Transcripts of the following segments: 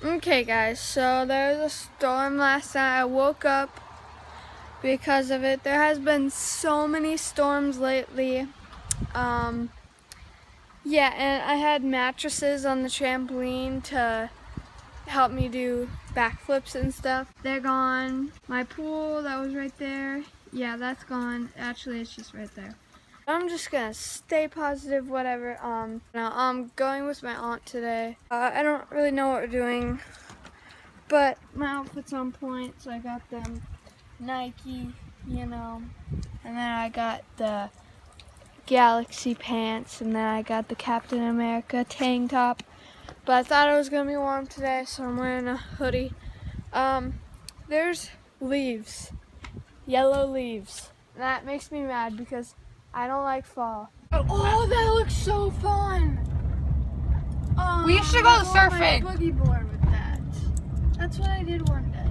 Okay guys, so there was a storm last night. I woke up because of it. There has been so many storms lately. Yeah, and I had mattresses on the trampoline to help me do backflips and stuff. They're gone. My pool that was right there, yeah, that's gone. Actually, it's just right there. I'm just gonna stay positive, whatever. Now I'm going with my aunt today. I don't really know what we're doing, but my outfit's on point, so I got them Nike, you know, and then I got the Galaxy pants, and then I got the Captain America tank top. But I thought it was gonna be warm today, so I'm wearing a hoodie. There's leaves, yellow leaves. That makes me mad because I don't like fall. Oh, that looks so fun! We should go surfing. My boogie board with that. That's what I did one day.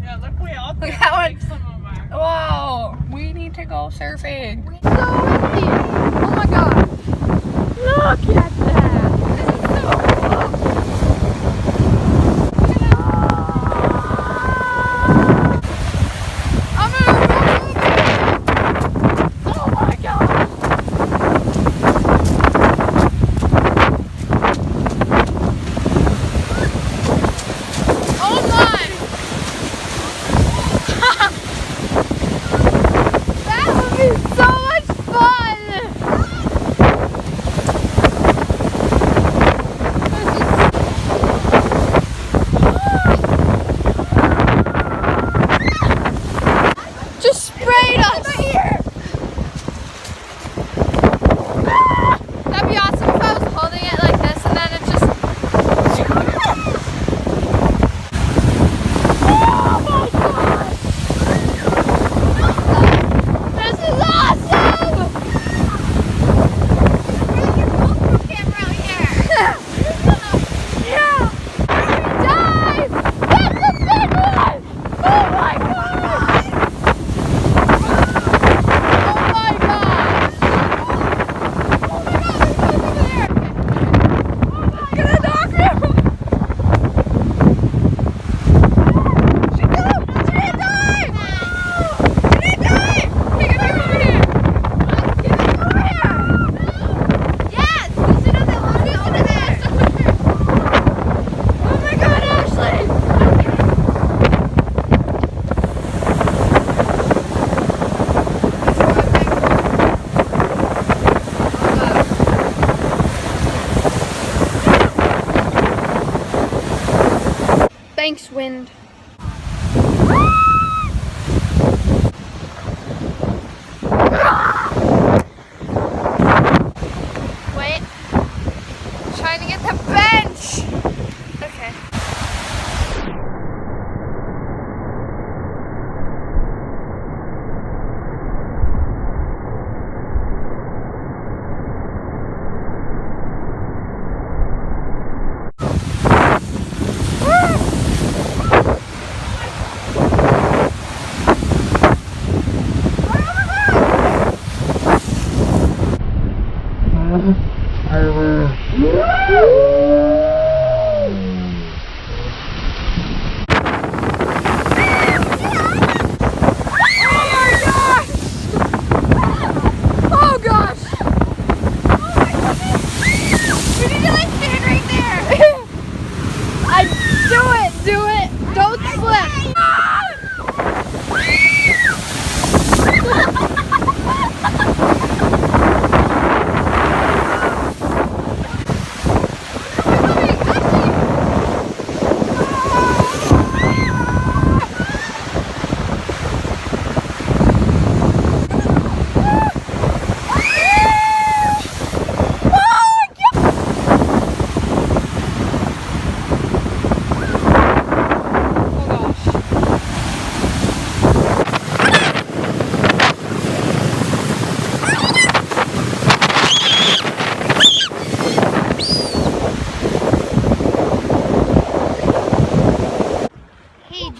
Yeah, look, we all Look can how make some of our. Wow, we need to go surfing. So windy! Oh my god! Look at that! This is so cool! I'm gonna remove it! Oh my god! Oh my! That would be so much fun! Just sprayed us! That'd be awesome if I was holding it like this and then it just... Oh my god! This is awesome! Bring your GoPro camera out here! Yeah! Dive! That's a big one! Oh my god! Oh my god! Oh my god, there's one over there! I'm gonna knock him! She didn't dive! She didn't dive! Hey, get back over here! Get back over here! Yes! Listen to this! Listen to this! Oh my god, Ashley! Thanks, wind. Wait. Trying to get the bench. Okay. Oh gosh! Oh my goodness! You need to like stand right there! Do it! Don't slip!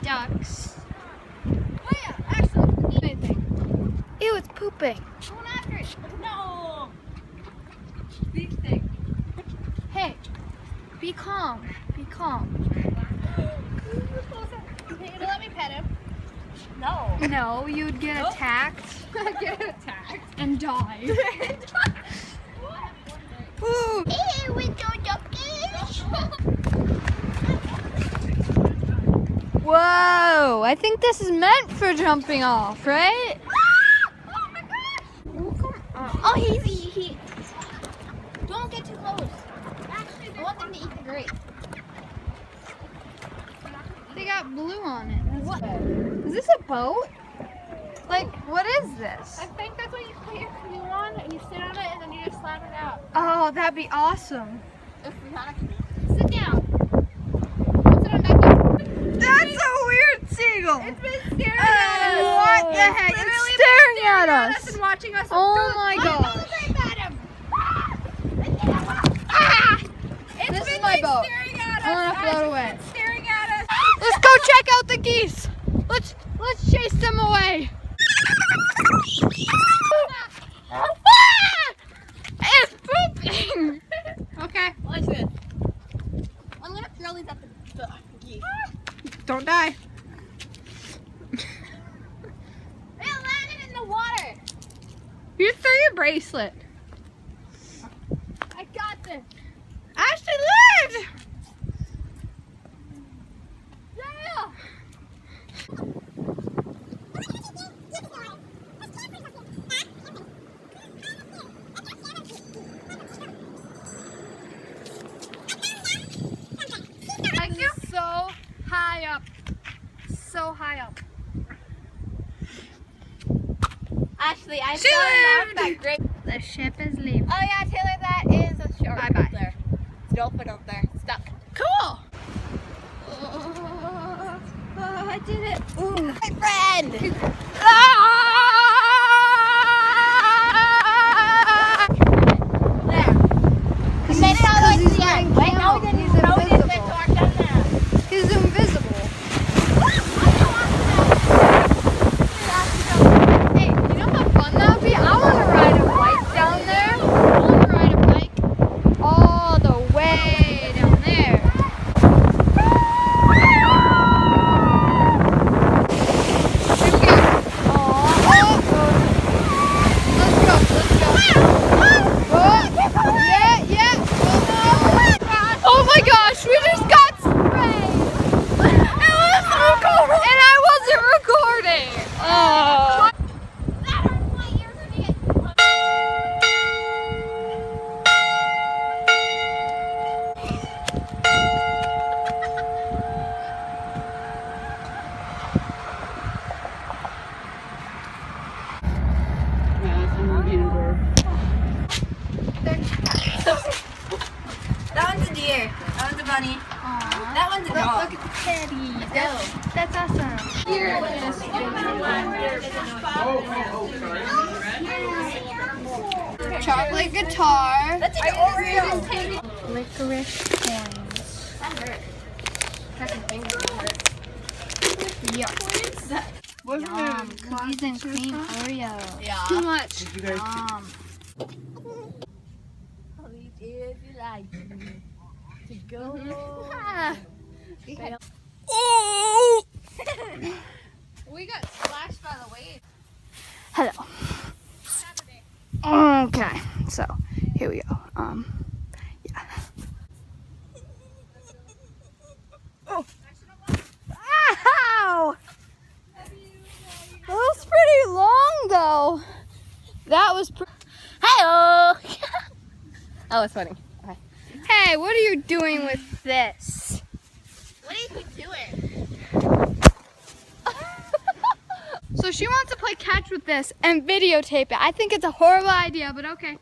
ducks. Oh yeah, actually, eat anything. Ew, it's pooping. Going after it. No. Big thing. Hey, be calm. calm. Be calm. Okay, you let me pet him. No. No, you'd get attacked Get attacked. and die. Ooh. Here we go, duckies. Whoa! I think this is meant for jumping off, right? Oh my gosh! Oh, he. Don't get too close. Actually, I want them to eat the grape. They got blue on it. What? Is this a boat? Like, what is this? I think that's what you put your canoe on, and you sit on it, and then you just slap it out. Oh, that'd be awesome. If we had a canoe. Sit down. Sit on that canoe. That's a weird seagull. It's been staring at us. What the heck? It's staring at us. And watching us. Oh my gosh. This is my boat. I want to float away. Staring at us. Let's go check out the geese. Let's chase them away. It's pooping. Okay, watch this. I'm gonna throw these at the geese. Don't die. They landed in the water. You threw your bracelet. I got this. Ashley lived. Yeah. Thank you. So high up. So high up. Ashley, I She found lived. that great. The ship is leaving. Oh yeah, Taylor, that is a shark Bye-bye. up there. It's a dolphin up there. Stuck. Cool. I did it. Ooh. My friend. There. We made it all the way to the end. Wait, no, we didn't. He's No, we didn't. invisible. Our done that. He's invisible. Hey, you know how fun that would be? I want to ride a bike down there. I want to ride a bike all the way down there. Here we go. Let's go. Yeah. Oh my gosh, we just got sprayed. And I wasn't recording. Oh. That hurts my ears. We're gonna get. That one's a deer. That one's a bunny. That one's a dog. Look at the kitty. No. That's awesome. Here chocolate guitar. That's an Oreo. Licorice coins. That hurt. Yuck. Yum. Cookies and cream Oreo. Yeah. Too much. Yum. If you like to go. Oh! We got splashed by the wave. Hello. Okay, so here we go. Yeah. Oh. Ow! That was pretty long though. That was Hello. That was funny. Okay. Hey, what are you doing with this? What are you doing? So she wants to play catch with this and videotape it. I think it's a horrible idea, but okay.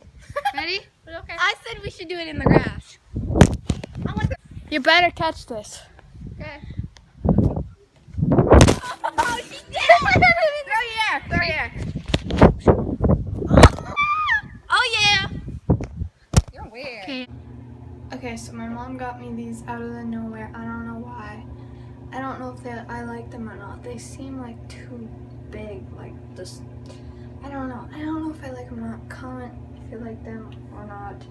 Ready? Okay. I said we should do it in the grass. I want the. You better catch this. Okay. Oh, she did it! Throw your air. Oh, yeah. You're weird. Okay. Okay, so my mom got me these out of the nowhere. I don't know why. I don't know if I like them or not. They seem like too big, like just. I don't know. I don't know if I like them or not. Comment if you like them or not.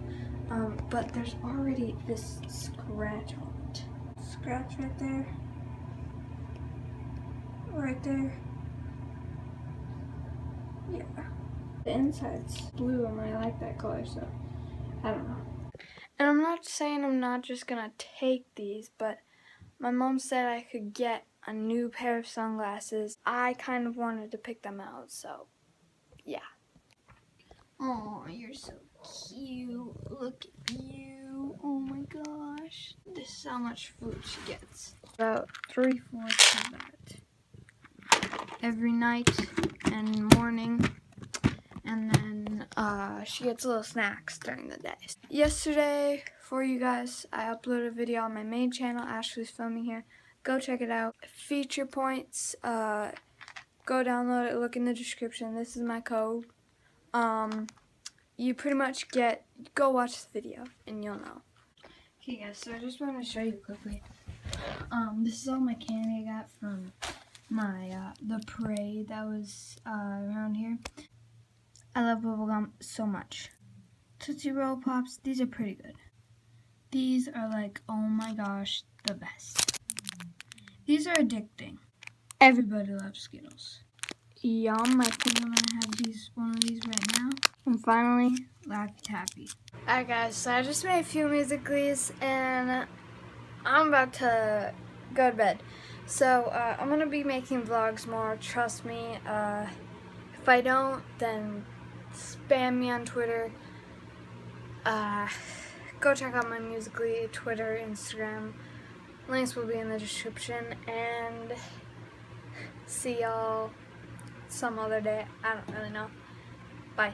But there's already this scratch on it. Scratch right there. Right there. Yeah. The inside's blue and I like that color, so I don't know. And I'm not saying I'm not just gonna take these, but my mom said I could get a new pair of sunglasses. I kind of wanted to pick them out, so yeah. Oh, you're so cute. Look at you. Oh my gosh. This is how much food she gets. About 3/4 of that. Every night and morning. And then she gets little snacks during the day. Yesterday, for you guys, I uploaded a video on my main channel, AshleysVlogging Here. Go check it out. Feature points, go download it, look in the description. This is my code. You pretty much go watch the video and you'll know. Okay guys, so I just want to show you quickly. This is all my candy I got from my, the parade that was around here. I love bubblegum so much. Tootsie Roll Pops, these are pretty good. These are like, oh my gosh, the best. These are addicting. Everybody loves Skittles. Yum, I think I'm gonna have one of these right now. And finally, Laffy Taffy. Alright guys, so I just made a few musicallys and I'm about to go to bed. So I'm gonna be making vlogs more, trust me. If I don't, then spam me on Twitter. Go check out my Musical.ly, Twitter, Instagram. Links will be in the description. And see y'all some other day. I don't really know. Bye.